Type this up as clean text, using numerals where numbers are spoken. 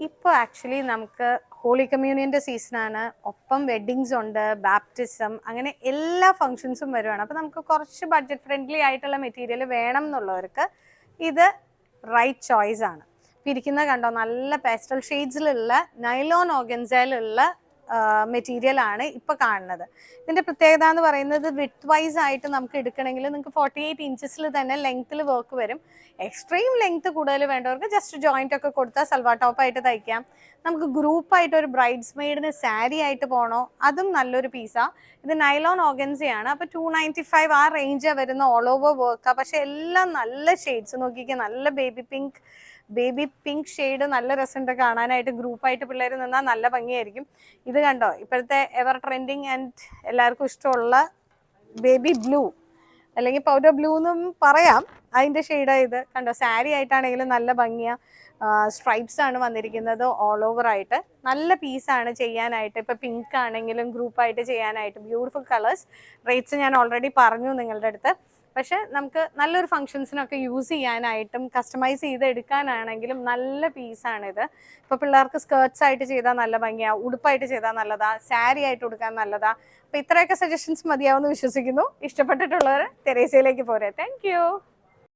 ഇപ്പോൾ ആക്ച്വലി നമുക്ക് ഹോളി കമ്മ്യൂണിയൻ്റെ സീസണാണ്, ഒപ്പം വെഡ്ഡിങ്സ് ഉണ്ട്, ബാപ്റ്റിസം, അങ്ങനെ എല്ലാ ഫങ്ഷൻസും വരുവാണ്. അപ്പോൾ നമുക്ക് കുറച്ച് ബഡ്ജറ്റ് ഫ്രണ്ട്ലി ആയിട്ടുള്ള മെറ്റീരിയൽ വേണം എന്നുള്ളവർക്ക് ഇത് റൈറ്റ് ചോയ്സ് ആണ്. ഇരിക്കുന്ന കണ്ടോ, നല്ല പേസ്റ്റൽ ഷെയ്ഡ്സിലുള്ള നൈലോൺ ഓർഗൻസയിലുള്ള മെറ്റീരിയൽ ആണ് ഇപ്പോൾ കാണുന്നത്. ഇതിൻ്റെ പ്രത്യേകത എന്ന് പറയുന്നത് വിഡ്ത്ത് വൈസ് ആയിട്ട് നമുക്ക് എടുക്കണമെങ്കിൽ നിങ്ങൾക്ക് 48 ഇഞ്ചസിൽ തന്നെ ലെങ്ത്തിൽ വർക്ക് വരും. എക്സ്ട്രീം ലെങ്ത് കൂടുതൽ വേണ്ടവർക്ക് ജസ്റ്റ് ജോയിന്റ് ഒക്കെ കൊടുത്താൽ സൽവാർ ടോപ്പായിട്ട് തയ്ക്കാം. നമുക്ക് ഗ്രൂപ്പായിട്ട് ഒരു ബ്രൈഡ്സ് മെയ്ഡിന് സാരി ആയിട്ട് പോകണോ, അതും നല്ലൊരു പീസാണ്. ഇത് നൈലോൺ ഓർഗൻസയാണ്. അപ്പോൾ 295 ആ റേഞ്ച് വരുന്ന ഓൾ ഓവർ വർക്കാണ്. പക്ഷെ എല്ലാം നല്ല ഷെയ്ഡ്സ് നോക്കിക്കുക, നല്ല ബേബി പിങ്ക് ഷെയ്ഡ്, നല്ല രസമുണ്ട് കാണാനായിട്ട്. ഗ്രൂപ്പായിട്ട് പിള്ളേർ നിന്നാൽ നല്ല ഭംഗിയായിരിക്കും. ഇത് കണ്ടോ, ഇപ്പോഴത്തെ എവർ ട്രെൻഡിങ് ആൻഡ് എല്ലാവർക്കും ഇഷ്ടമുള്ള ബേബി ബ്ലൂ അല്ലെങ്കിൽ പൗഡർ ബ്ലൂ എന്നും പറയാം, അതിൻ്റെ ഷെയ്ഡാണ് ഇത്. കണ്ടോ, സാരി ആയിട്ടാണെങ്കിലും നല്ല ഭംഗിയാണ്. സ്ട്രൈപ്സ് ആണ് വന്നിരിക്കുന്നത് ഓൾ ഓവർ ആയിട്ട്. നല്ല പീസാണ് ചെയ്യാനായിട്ട്. ഇപ്പോൾ പിങ്ക് ആണെങ്കിലും ഗ്രൂപ്പായിട്ട് ചെയ്യാനായിട്ട് ബ്യൂട്ടിഫുൾ കളേഴ്സ്. റേറ്റ്സ് ഞാൻ ഓൾറെഡി പറഞ്ഞു നിങ്ങളുടെ അടുത്ത്. പക്ഷെ നമുക്ക് നല്ലൊരു ഫംഗ്ഷൻസിനൊക്കെ യൂസ് ചെയ്യാനായിട്ടും കസ്റ്റമൈസ് ചെയ്ത് എടുക്കാനാണെങ്കിലും നല്ല പീസാണിത്. ഇപ്പോൾ പിള്ളേർക്ക് സ്കേർട്സ് ആയിട്ട് ചെയ്താൽ നല്ല ഭംഗിയാണ്, ഉടുപ്പായിട്ട് ചെയ്താൽ നല്ലതാ, സാരി ആയിട്ട് ഉടുക്കാൻ നല്ലതാ. അപ്പോൾ ഇത്രയൊക്കെ സജഷൻസ് മതിയാവുമെന്ന് വിശ്വസിക്കുന്നു. ഇഷ്ടപ്പെട്ടിട്ടുള്ളവർ തെരേസയിലേക്ക് പോരെ. താങ്ക്